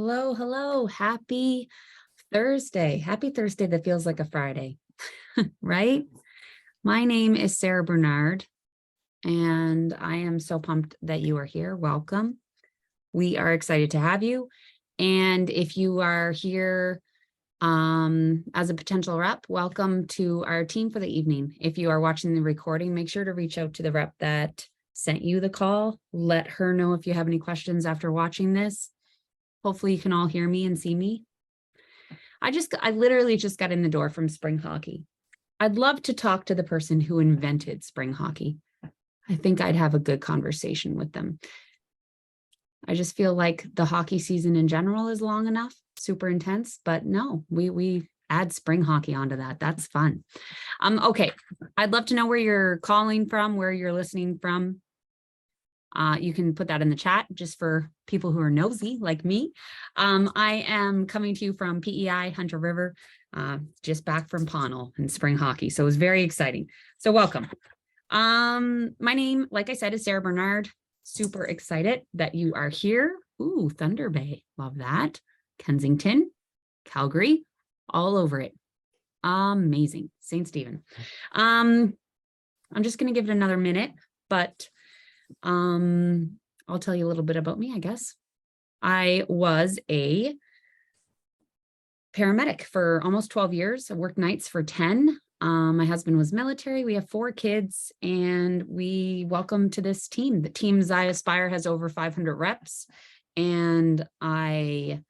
Hello, hello. Happy Thursday. Happy Thursday that feels like a Friday, right? My name is Sarah Bernard, and I am so pumped that you are here. Welcome. We are excited to have you. And if you are here as a potential rep, welcome to our team for the evening. If you are watching the recording, make sure to reach out to the rep that sent you the call. Let her know if you have any questions after watching this. Hopefully you can all hear me and see me. I literally just got in the door from spring hockey. I'd love to talk to the person who invented spring hockey. I think I'd have a good conversation with them. I just feel like the hockey season in general is long enough, super intense, but no, we add spring hockey onto that. That's fun. Okay. I'd love to know where you're calling from, where you're listening from. You can put that in the chat just for people who are nosy like me. I am coming to you from PEI, Hunter River, just back from Pownal and spring hockey. So it was very exciting. So welcome. My name, like I said, is Sarah Bernard. Super excited that you are here. Ooh, Thunder Bay. Love that. Kensington, Calgary, all over it. Amazing. St. Stephen. I'm just going to give it another minute, but I'll tell you a little bit about me, I guess. I was a paramedic for almost 12 years. I worked nights for 10. My husband was military. We have 4 kids, and we welcome to this team. The team Zaya Aspire has over 500 reps, and it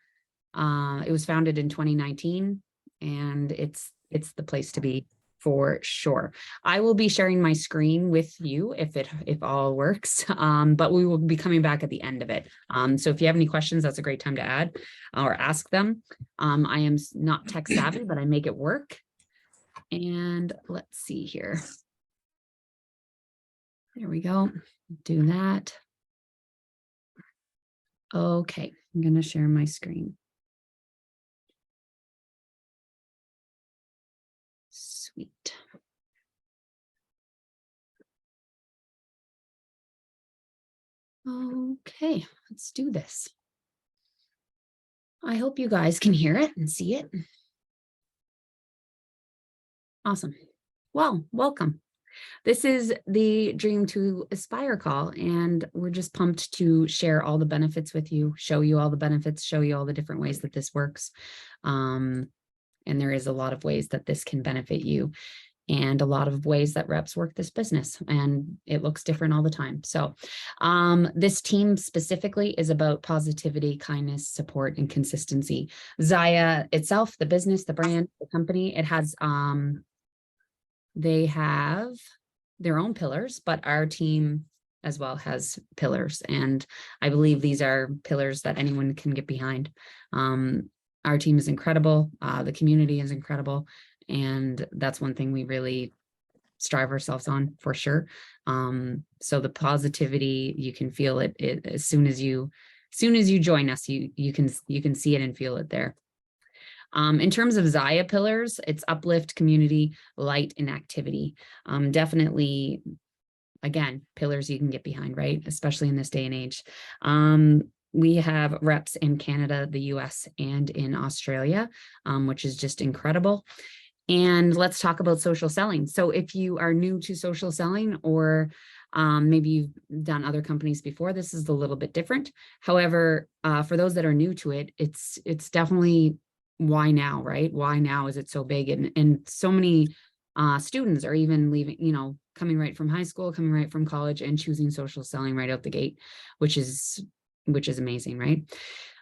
was founded in 2019, and it's the place to be for sure. I will be sharing my screen with you if all works, but we will be coming back at the end of it. So if you have any questions, that's a great time to add or ask them. I am not tech savvy, but I make it work. And let's see here. There we go. Do that. Okay, I'm going to share my screen. Sweet. Okay, let's do this. I hope you guys can hear it and see it. Awesome. Well, welcome. This is the Dream to Aspire call, and we're just pumped to share all the benefits with you, show you all the benefits, show you all the different ways that this works. And there is a lot of ways that this can benefit you, and a lot of ways that reps work this business, and it looks different all the time. So this team specifically is about positivity, kindness, support, and consistency. Zaya itself, the business, the brand, the company, it has they have their own pillars, but our team as well has pillars. And I believe these are pillars that anyone can get behind. Our team is incredible. The community is incredible. And that's one thing we really strive ourselves on for sure. So the positivity, you can feel it as soon as you join us, you can see it and feel it there. In terms of Zaya pillars, it's uplift, community, light, and activity. Definitely, again, pillars you can get behind, right? Especially in this day and age. We have reps in Canada, the US, and in Australia, which is just incredible. And let's talk about social selling. So if you are new to social selling, or maybe you've done other companies before, this is a little bit different. However, for those that are new to it, it's definitely why now, right? Why now is it so big? And so many students are even leaving, coming right from high school, coming right from college, and choosing social selling right out the gate, which is amazing, right?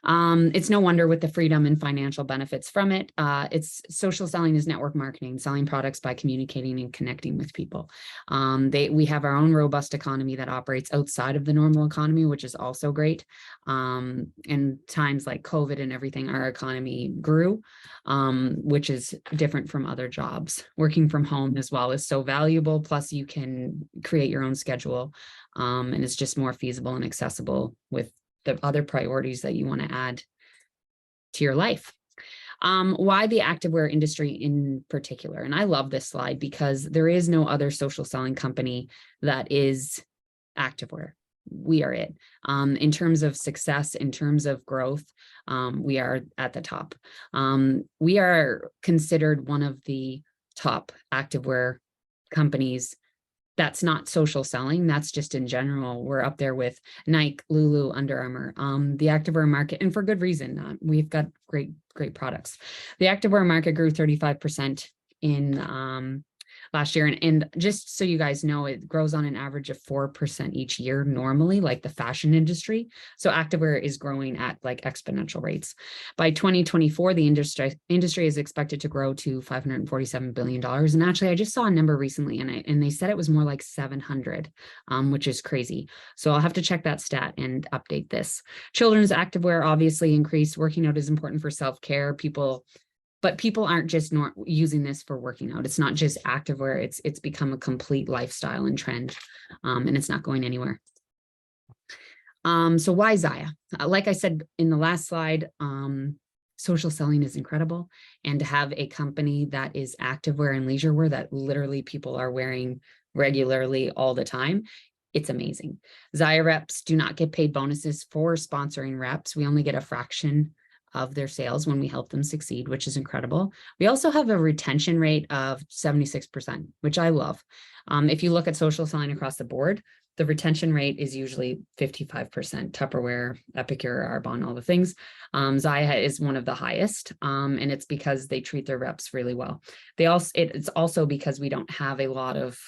It's no wonder with the freedom and financial benefits from it. It's social selling is network marketing, selling products by communicating and connecting with people. We have our own robust economy that operates outside of the normal economy, which is also great. In times like COVID and everything, our economy grew, which is different from other jobs. Working from home as well is so valuable. Plus you can create your own schedule, and it's just more feasible and accessible with the other priorities that you want to add to your life. Why the activewear industry in particular? And I love this slide because there is no other social selling company that is activewear. we are it. In terms of success, in terms of growth, we are at the top. We are considered one of the top activewear companies. That's not social selling. That's just in general. We're up there with Nike, Lulu, Under Armour, the activewear market, and for good reason. We've got great products. The activewear market grew 35% in last year. And just so you guys know, it grows on an average of 4% each year normally, like the fashion industry. So activewear is growing at like exponential rates. By 2024, the industry is expected to grow to $547 billion. And actually, I just saw a number recently, and they said it was more like 700, which is crazy. So I'll have to check that stat and update this. Children's activewear obviously increased. Working out is important for self-care. But people aren't just using this for working out. It's not just activewear. It's become a complete lifestyle and trend, and it's not going anywhere. So why Zyia? Like I said in the last slide, social selling is incredible, and to have a company that is activewear and leisure wear that literally people are wearing regularly all the time, it's amazing. Zyia reps do not get paid bonuses for sponsoring reps. We only get a fraction of their sales when we help them succeed, which is incredible. We also have a retention rate of 76%, which I love. If you look at social selling across the board, the retention rate is usually 55%. Tupperware, Epicure, Arbonne, all the things. Zyia is one of the highest, and it's because they treat their reps really well. It's also because we don't have a lot of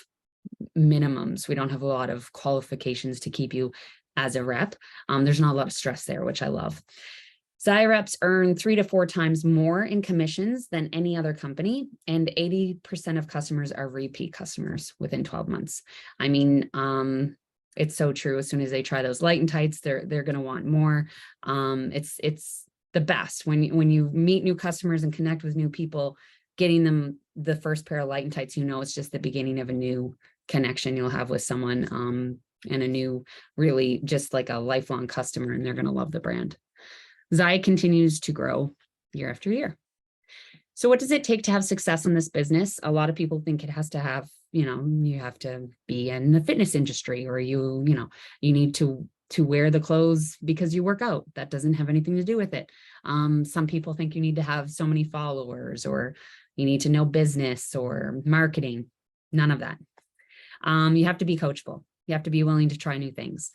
minimums. We don't have a lot of qualifications to keep you as a rep. There's not a lot of stress there, which I love. Zyia reps earn 3 to 4 times more in commissions than any other company, and 80% of customers are repeat customers within 12 months. I mean, it's so true. As soon as they try those Light and Tights, they're going to want more. It's the best when you meet new customers and connect with new people. Getting them the first pair of Light and Tights, it's just the beginning of a new connection you'll have with someone, and a new, really just like a lifelong customer, and they're going to love the brand. Zyia continues to grow year after year. So what does it take to have success in this business? A lot of people think it has to have, you have to be in the fitness industry, or you need to wear the clothes because you work out. That doesn't have anything to do with it. Some people think you need to have so many followers, or you need to know business or marketing. None of that. You have to be coachable. You have to be willing to try new things.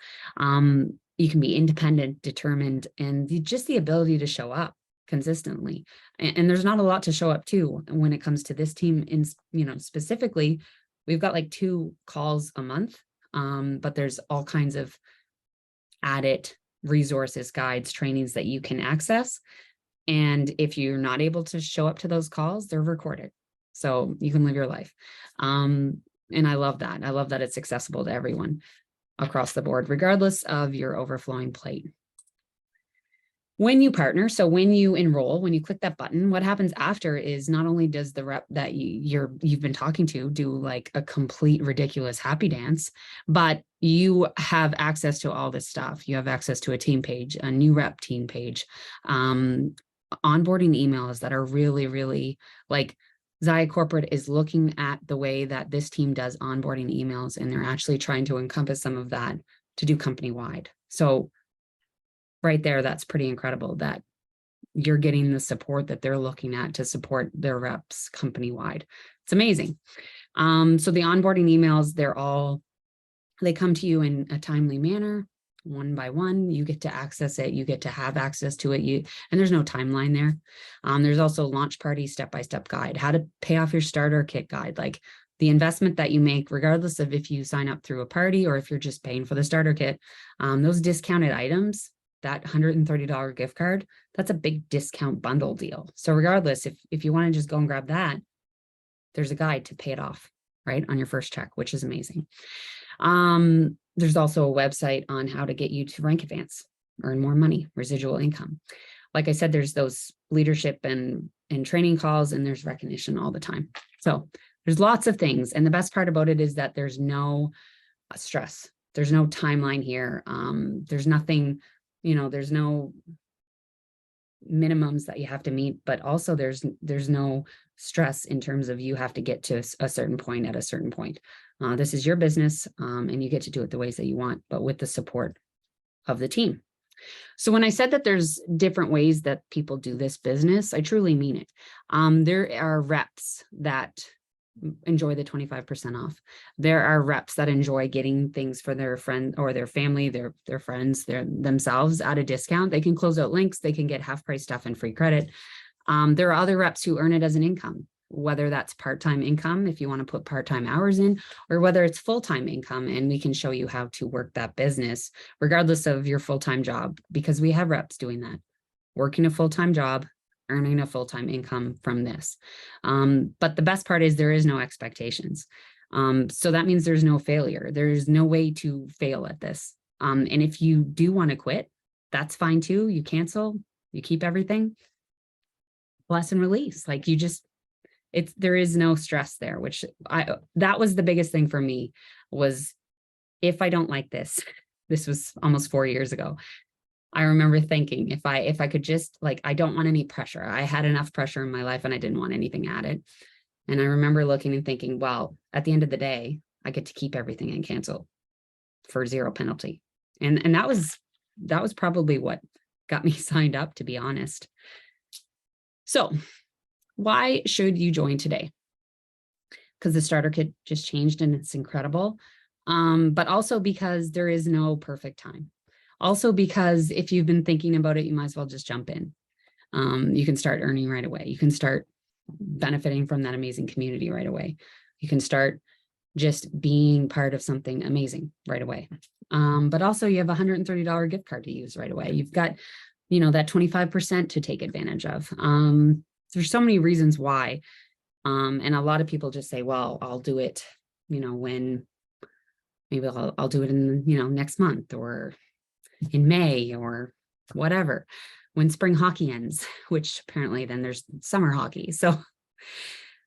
You can be independent, determined, and just the ability to show up consistently. And there's not a lot to show up to when it comes to this team. Specifically, we've got like 2 calls a month, but there's all kinds of added resources, guides, trainings that you can access. And if you're not able to show up to those calls, they're recorded, so you can live your life. And I love that. I love that it's accessible to everyone across the board, regardless of your overflowing plate. When you partner, so when you enroll, when you click that button, what happens after is not only does the rep that you've been talking to do like a complete ridiculous happy dance, but you have access to all this stuff. You have access to a team page, a new rep team page, onboarding emails that are really, really like, Zyia Corporate is looking at the way that this team does onboarding emails, and they're actually trying to encompass some of that to do company-wide. So right there, that's pretty incredible that you're getting the support that they're looking at to support their reps company-wide. It's amazing. So the onboarding emails, they come to you in a timely manner, one by one. You get to access it. You get to have access to it. And there's no timeline there. There's also launch party step-by-step guide, how to pay off your starter kit guide, like the investment that you make, regardless of if you sign up through a party or if you're just paying for the starter kit. Those discounted items, that $130 gift card, that's a big discount bundle deal. So regardless, if you want to just go and grab that, there's a guide to pay it off, right, on your first check, which is amazing. There's also a website on how to get you to rank advance, earn more money, residual income. Like I said, there's those leadership and training calls, and there's recognition all the time. So there's lots of things. And the best part about it is that there's no stress. There's no timeline here. There's nothing, there's no minimums that you have to meet, but also there's no stress in terms of you have to get to a certain point at a certain point. This is your business, and you get to do it the ways that you want, but with the support of the team. So when I said that there's different ways that people do this business, I truly mean it. There are reps that enjoy the 25% off. There are reps that enjoy getting things for their friend or their family, their friends, themselves at a discount. They can close out links, they can get half price stuff and free credit. There are other reps who earn it as an income, whether that's part-time income, if you want to put part-time hours in, or whether it's full-time income. And we can show you how to work that business regardless of your full-time job, because we have reps doing that, working a full-time job, earning a full-time income from this. But the best part is there is no expectations. So that means there's no failure. There's no way to fail at this. And if you do want to quit, that's fine too. You cancel, you keep everything, bless and release. Like you just, there is no stress there, which that was the biggest thing for me was, if I don't like this, this was almost 4 years ago. I remember thinking if I could just, like, I don't want any pressure. I had enough pressure in my life and I didn't want anything added. And I remember looking and thinking, well, at the end of the day, I get to keep everything and cancel for zero penalty. And that was probably what got me signed up, to be honest. So why should you join today? Because the starter kit just changed and it's incredible. But also because there is no perfect time. Also because if you've been thinking about it, you might as well just jump in. You can start earning right away. You can start benefiting from that amazing community right away. You can start just being part of something amazing right away. But also you have a $130 gift card to use right away. You've got, that 25% to take advantage of. There's so many reasons why. And a lot of people just say, well, I'll do it, when maybe I'll do it in, next month or in May or whatever, when spring hockey ends, which apparently then there's summer hockey. So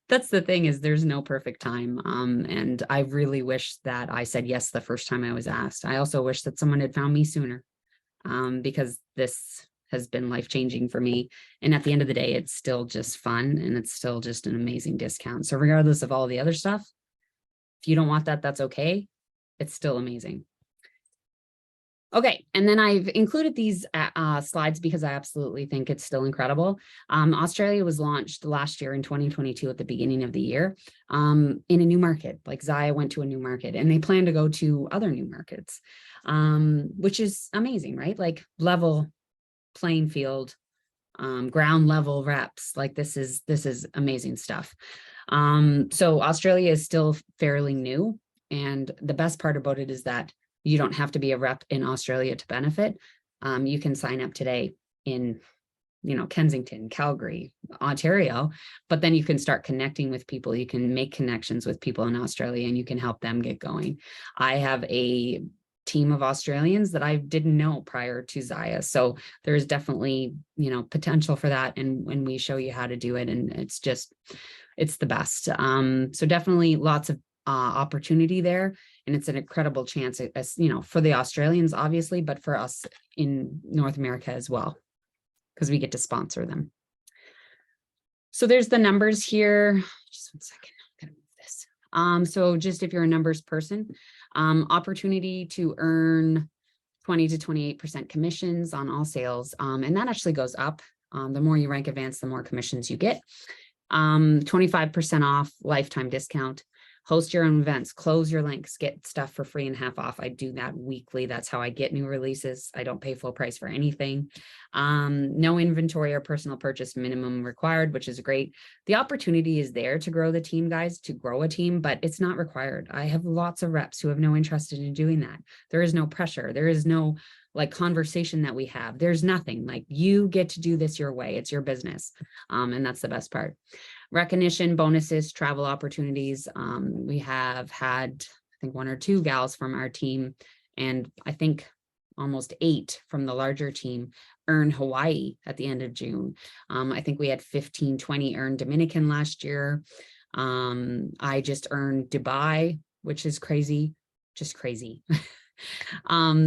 that's the thing, is there's no perfect time. And I really wish that I said yes the first time I was asked. I also wish that someone had found me sooner, because this has been life-changing for me. And at the end of the day, it's still just fun and it's still just an amazing discount. So regardless of all the other stuff, if you don't want that, that's okay. It's still amazing. Okay, and then I've included these slides because I absolutely think it's still incredible. Australia was launched last year in 2022 at the beginning of the year in a new market. Like Zaya went to a new market and they plan to go to other new markets, which is amazing, right? Like level playing field, ground level reps. Like this is amazing stuff. So Australia is still fairly new. And the best part about it is that you don't have to be a rep in Australia to benefit. You can sign up today in, Kensington, Calgary, Ontario, but then you can start connecting with people. You can make connections with people in Australia and you can help them get going. I have a team of Australians that I didn't know prior to Zaya. So there's definitely, potential for that. And when we show you how to do it, and it's the best. So definitely lots of opportunity there. And it's an incredible chance, as for the Australians, obviously, but for us in North America as well, because we get to sponsor them. So there's the numbers here. Just 1 second, I'm gonna move this. So just if you're a numbers person, opportunity to earn 20 to 28% commissions on all sales. And that actually goes up. The more you rank advanced, the more commissions you get. 25% off, lifetime discount. Host your own events, close your links, get stuff for free and half off. I do that weekly. That's how I get new releases. I don't pay full price for anything. No inventory or personal purchase minimum required, which is great. The opportunity is there to grow the team, guys, to grow a team, but it's not required. I have lots of reps who have no interest in doing that. There is no pressure. There is no conversation that we have. There's nothing. Like, you get to do this your way. It's your business. And that's the best part. Recognition, bonuses, travel opportunities. We have had, I think, 1 or 2 gals from our team, and I think almost 8 from the larger team earn Hawaii at the end of June. I think we had 15, 20 earn Dominican last year. I just earned Dubai, which is crazy, just crazy.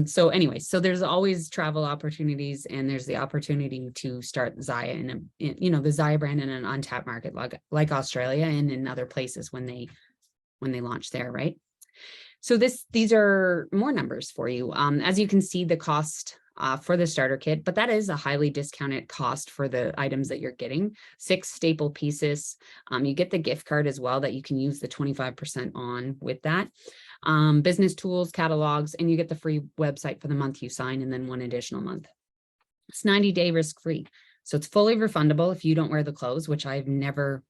So anyway, so there's always travel opportunities, and there's the opportunity to start Zaya in the Zaya brand in an untapped market like Australia and in other places when they launch there, right? So these are more numbers for you. As you can see, the cost for the starter kit, but that is a highly discounted cost for the items that you're getting. 6 staple pieces. You get the gift card as well that you can use the 25% on with that. Business tools, catalogs, and you get the free website for the month you sign, and then 1 additional month. It's 90-day risk-free. So it's fully refundable if you don't wear the clothes, which I've never,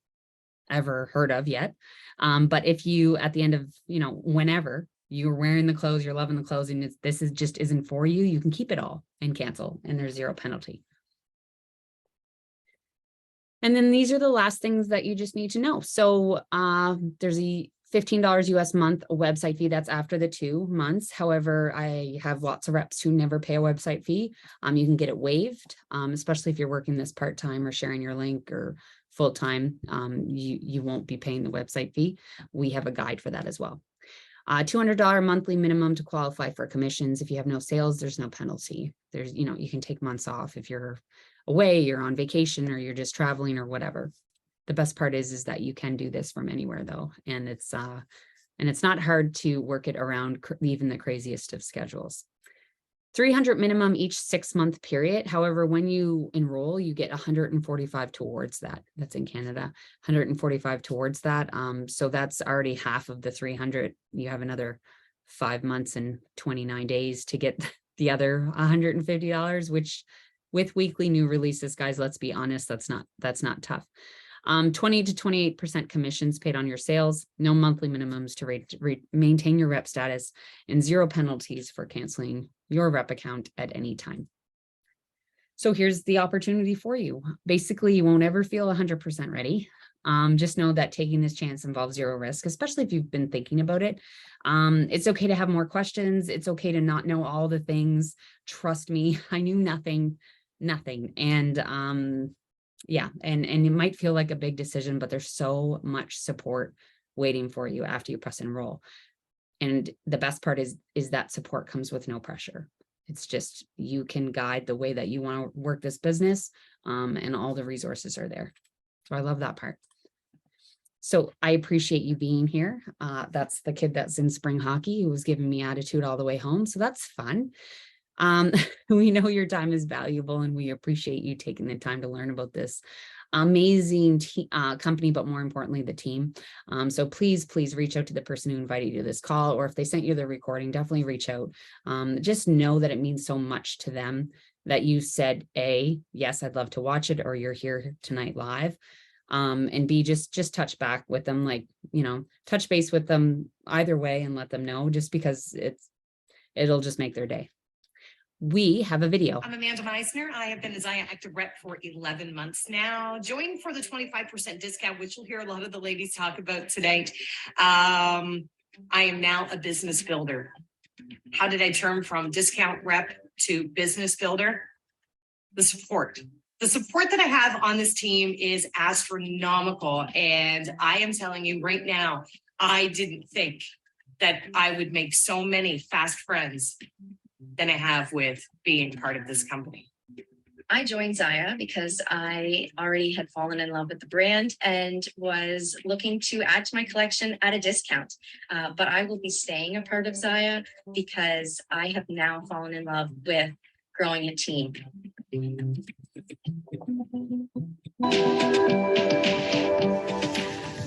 ever heard of yet. But if you, at the end of, whenever you're wearing the clothes, you're loving the clothes, and this just isn't for you, you can keep it all and cancel, and there's 0 penalty. And then these are the last things that you just need to know. So there's a $15 US month website fee. That's after the 2 months. However, I have lots of reps who never pay a website fee. You can get it waived, especially if you're working this part-time or sharing your link or full-time. You won't be paying the website fee. We have a guide for that as well. $200 monthly minimum to qualify for commissions. If you have no sales, there's no penalty. There's, you can take months off if you're away, you're on vacation, or you're just traveling or whatever. The best part is that you can do this from anywhere though. And it's not hard to work it around even the craziest of schedules. 300 minimum each 6-month period. However, when you enroll, you get 145 towards that. That's in Canada, 145 towards that. So that's already half of the 300. You have another 5 months and 29 days to get the other $150, which with weekly new releases, guys, let's be honest, that's not tough. 20 to 28% commissions paid on your sales, no monthly minimums to maintain your rep status, and 0 penalties for canceling your rep account at any time. So here's the opportunity for you. Basically, you won't ever feel 100% ready. Just know that taking this chance involves 0 risk, especially if you've been thinking about it. It's okay to have more questions. It's okay to not know all the things. Trust me, I knew nothing. And yeah, and it might feel like a big decision, but there's so much support waiting for you after you press enroll. And the best part is that support comes with no pressure. It's just, you can guide the way that you want to work this business, and all the resources are there. So I love that part. So I appreciate you being here. That's the kid that's in spring hockey who was giving me attitude all the way home. So that's fun. We know your time is valuable, and we appreciate you taking the time to learn about this amazing company, but more importantly, the team. So please reach out to the person who invited you to this call, or if they sent you the recording, definitely reach out. Just know that it means so much to them that you said, A, yes, I'd love to watch it, or you're here tonight live. And B, just touch back with them, like, touch base with them either way and let them know, just because it'll just make their day. We have a video. I'm Amanda Meisner. I have been a Zaya Active Rep for 11 months now. Joined for the 25% discount, which you'll hear a lot of the ladies talk about today. I am now a business builder. How did I turn from discount rep to business builder? The support. The support that I have on this team is astronomical. And I am telling you right now, I didn't think that I would make so many fast friends than I have with being part of this company. I joined Zaya because I already had fallen in love with the brand and was looking to add to my collection at a discount. But I will be staying a part of Zaya because I have now fallen in love with growing a team.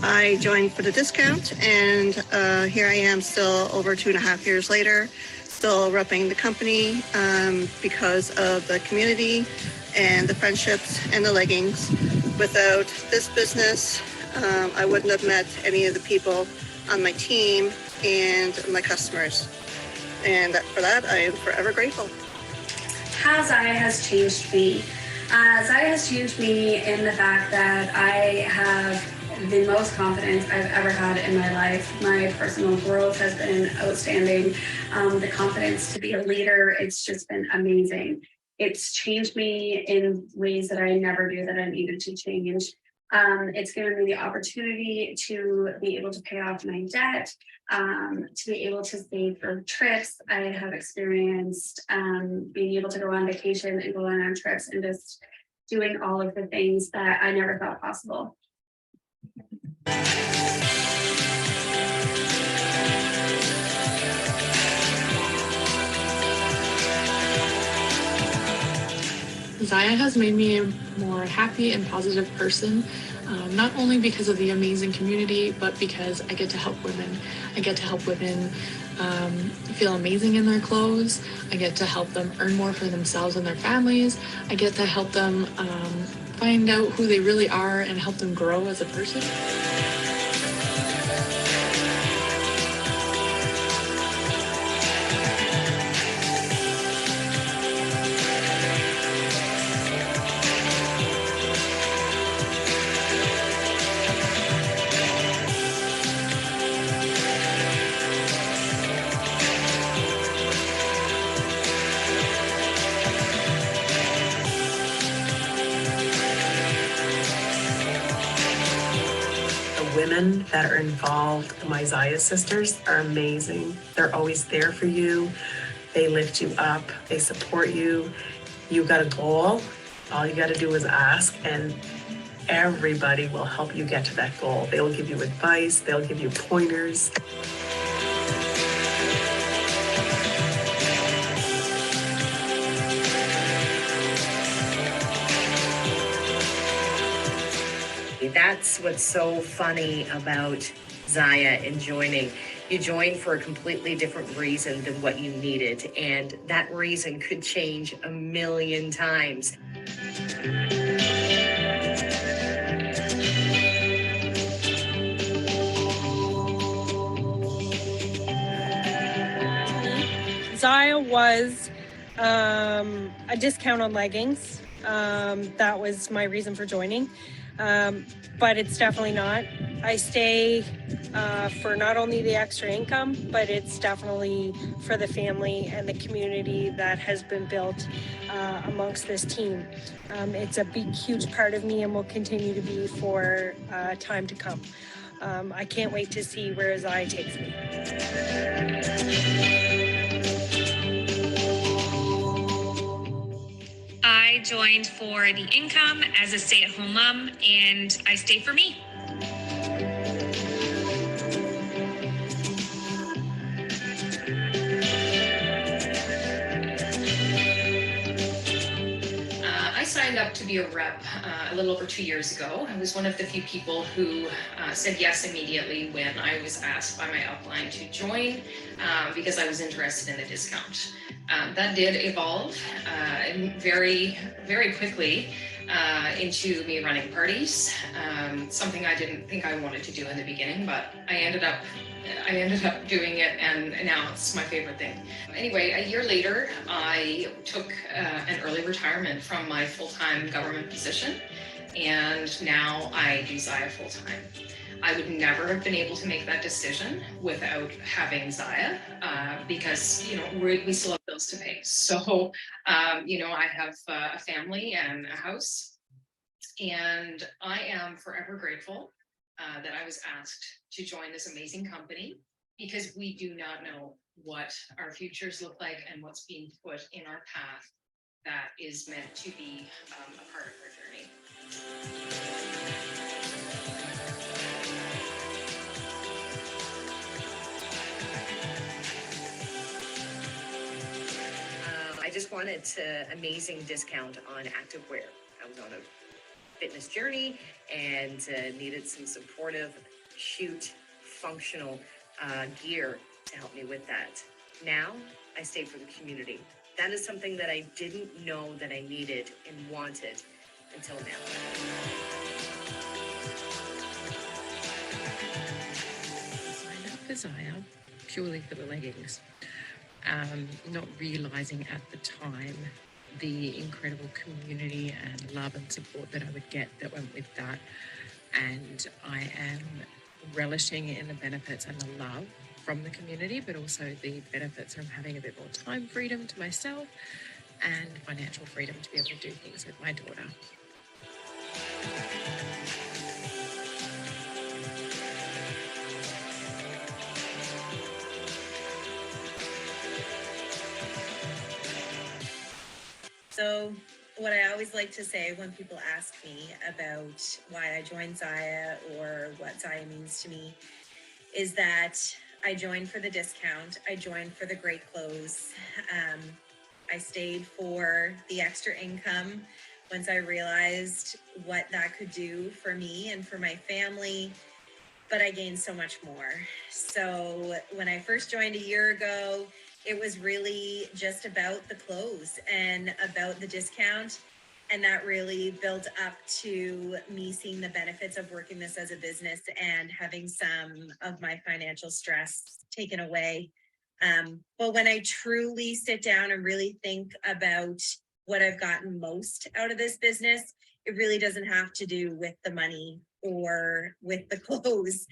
I joined for the discount, and here I am still over 2.5 years later, still repping the company because of the community and the friendships and the leggings. Without this business, I wouldn't have met any of the people on my team and my customers. And for that, I am forever grateful. How Zaya has changed me. Zaya has changed me in the fact that I have the most confidence I've ever had in my life. My personal growth has been outstanding. The confidence to be a leader, it's just been amazing. It's changed me in ways that I never knew that I needed to change. It's given me the opportunity to be able to pay off my debt, to be able to save for trips. I have experienced being able to go on vacation and go on trips and just doing all of the things that I never thought possible. Zaya has made me a more happy and positive person, not only because of the amazing community, but because I get to help women. I get to help women feel amazing in their clothes. I get to help them earn more for themselves and their families. I get to help them find out who they really are and help them grow as a person. The women that are involved, the Mizaya sisters, are amazing. They're always there for you. They lift you up. They support you. You got a goal. All you got to do is ask, and everybody will help you get to that goal. They'll give you advice. They'll give you pointers. That's what's so funny about Zaya and joining. You joined for a completely different reason than what you needed, and that reason could change a million times. Zaya was a discount on leggings. That was my reason for joining. But it's definitely not. I stay for not only the extra income, but it's definitely for the family and the community that has been built amongst this team. It's a big, huge part of me and will continue to be for time to come. I can't wait to see where Zaya takes me. I joined for the income as a stay-at-home mom, and I stay for me. I signed up to be a rep a little over 2 years ago. I was one of the few people who said yes immediately when I was asked by my upline to join because I was interested in the discount. That did evolve very, very quickly into me running parties, something I didn't think I wanted to do in the beginning, but I ended up doing it, and now it's my favorite thing. Anyway, a year later, I took an early retirement from my full-time government position, and now I do Zaya full-time. I would never have been able to make that decision without having Zaya, because we still have bills to pay. So I have a family and a house, and I am forever grateful that I was asked to join this amazing company, because we do not know what our futures look like and what's being put in our path that is meant to be a part of our journey. I just wanted an amazing discount on activewear. I was on a fitness journey and needed some supportive, cute, functional gear to help me with that. Now I stay for the community. That is something that I didn't know that I needed and wanted until now. I signed up for Zaya purely for the leggings, not realizing at the time the incredible community and love and support that I would get that went with that. And I am relishing in the benefits and the love from the community, but also the benefits from having a bit more time freedom to myself and financial freedom to be able to do things with my daughter. So what I always like to say when people ask me about why I joined Zaya or what Zaya means to me is that I joined for the discount. I joined for the great clothes. I stayed for the extra income once I realized what that could do for me and for my family, but I gained so much more. So when I first joined a year ago, it was really just about the clothes and about the discount. And that really built up to me seeing the benefits of working this as a business and having some of my financial stress taken away. But when I truly sit down and really think about what I've gotten most out of this business, it really doesn't have to do with the money or with the clothes.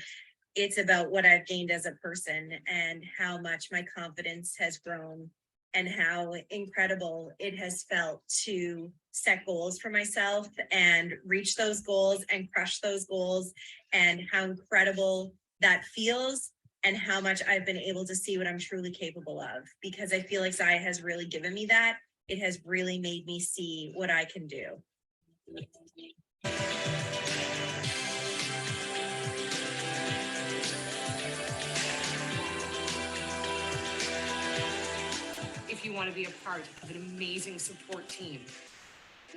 It's about what I've gained as a person and how much my confidence has grown and how incredible it has felt to set goals for myself and reach those goals and crush those goals, and how incredible that feels and how much I've been able to see what I'm truly capable of, because I feel like Zaya has really given me that. It has really made me see what I can do. If you want to be a part of an amazing support team,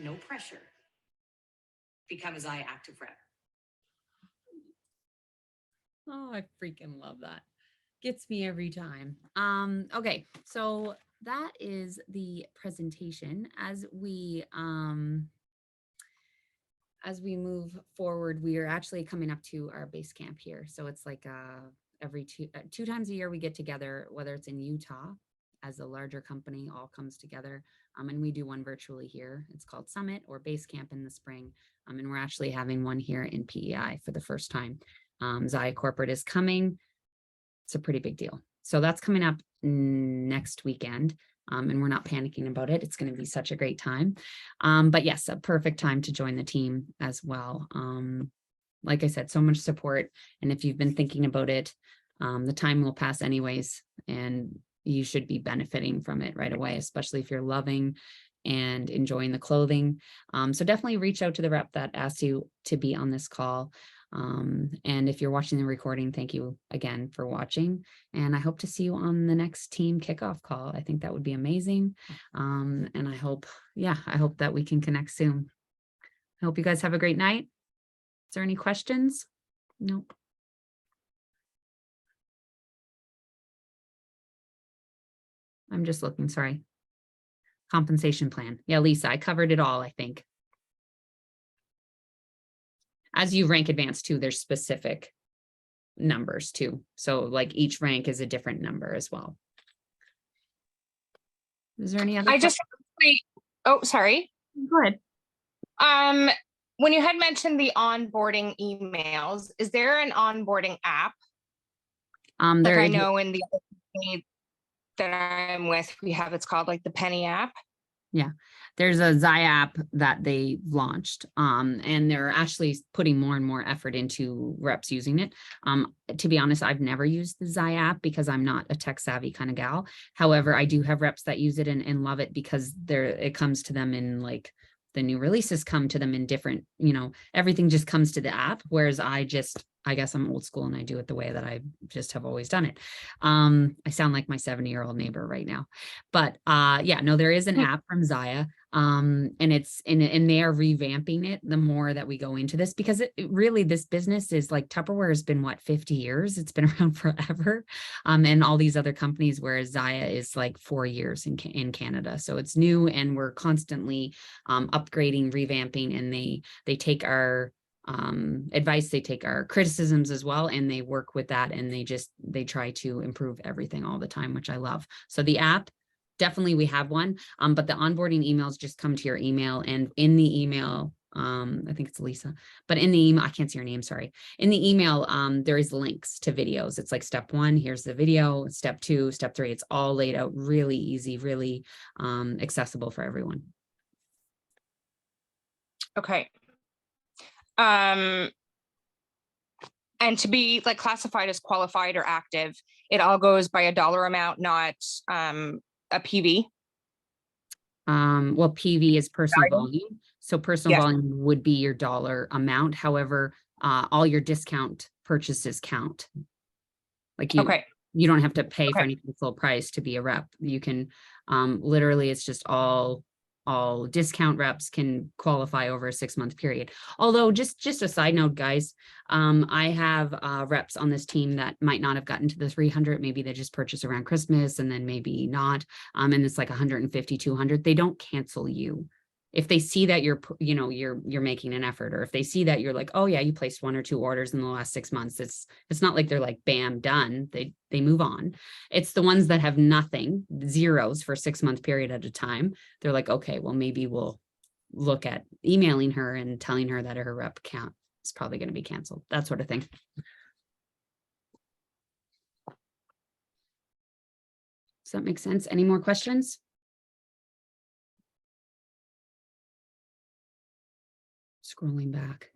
no pressure. Become a Zaya Active Rep. Oh, I freaking love that. Gets me every time. Okay, so that is the presentation. As we move forward, we are actually coming up to our base camp here. So it's like every two times a year we get together, whether it's in Utah as a larger company all comes together. And we do one virtually here. It's called Summit or Base Camp in the spring. And we're actually having one here in PEI for the first time. Zaya Corporate is coming. It's a pretty big deal. So that's coming up next weekend. And we're not panicking about it. It's going to be such a great time. But yes, a perfect time to join the team as well. Like I said, so much support. And if you've been thinking about it, the time will pass anyways, and you should be benefiting from it right away, especially if you're loving and enjoying the clothing. So definitely reach out to the rep that asked you to be on this call. And if you're watching the recording, thank you again for watching. And I hope to see you on the next team kickoff call. I think that would be amazing. And I hope that we can connect soon. I hope you guys have a great night. Is there any questions? Nope. I'm just looking, sorry. Compensation plan. Yeah, Lisa, I covered it all, I think. As you rank advanced too, there's specific numbers too. So like each rank is a different number as well. Is there any other? Oh, sorry. Go ahead. When you had mentioned the onboarding emails, is there an onboarding app? There I is. know in the other company that I'm with, we have, it's called like the Penny app. Yeah, there's a Zaya app that they launched, and they're actually putting more and more effort into reps using it. To be honest, I've never used the Zaya app because I'm not a tech savvy kind of gal. However, I do have reps that use it and love it because it comes to them in like the new releases come to them in different, everything just comes to the app. Whereas I guess I'm old school and I do it the way that I just have always done it. I sound like my 70-year-old neighbor right now, but yeah, no, there is an app from Zaya, and they are revamping it the more that we go into this, because it really, this business is like Tupperware has been 50 years. It's been around forever. And all these other companies, whereas Zaya is like 4 years in Canada. So it's new and we're constantly upgrading, revamping, and they take our advice, they take our criticisms as well, and they work with that, and they try to improve everything all the time, which I love. So the app, definitely we have one, but the onboarding emails just come to your email, and in the email, I think it's Lisa, but in the email, I can't see her name, sorry. In the email, there is links to videos. It's like step 1, here's the video, step 2, step 3, it's all laid out really easy, really accessible for everyone. Okay. And to be like classified as qualified or active, it all goes by a dollar amount, not a PV. Well, PV is personal volume. So personal Yes. volume would be your dollar amount. However, all your discount purchases count. Like you don't have to pay for anything full price to be a rep. You can Literally, it's just all discount reps can qualify over a 6-month period. Although just a side note, guys, I have reps on this team that might not have gotten to the 300. Maybe they just purchase around Christmas and then maybe not. And it's like 150, 200. They don't cancel you. If they see that you're making an effort, or if they see that you're like, oh yeah, you placed 1 or 2 orders in the last 6 months, it's not like they're like, bam, done. They move on. It's the ones that have nothing, zeros for a 6-month period at a time. They're like, okay, well, maybe we'll look at emailing her and telling her that her rep account is probably going to be canceled, that sort of thing. Does that make sense? Any more questions? Scrolling back.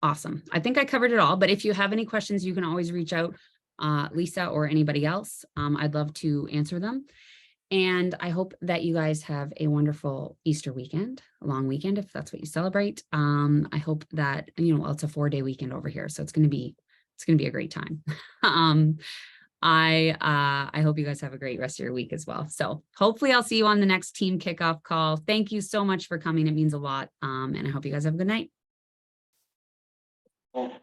Awesome. I think I covered it all, but if you have any questions, you can always reach out, Lisa or anybody else. I'd love to answer them. And I hope that you guys have a wonderful Easter weekend, a long weekend, if that's what you celebrate. I hope that, it's a 4-day weekend over here, so it's going to be a great time. I hope you guys have a great rest of your week as well. So hopefully I'll see you on the next team kickoff call. Thank you so much for coming. It means a lot. And I hope you guys have a good night.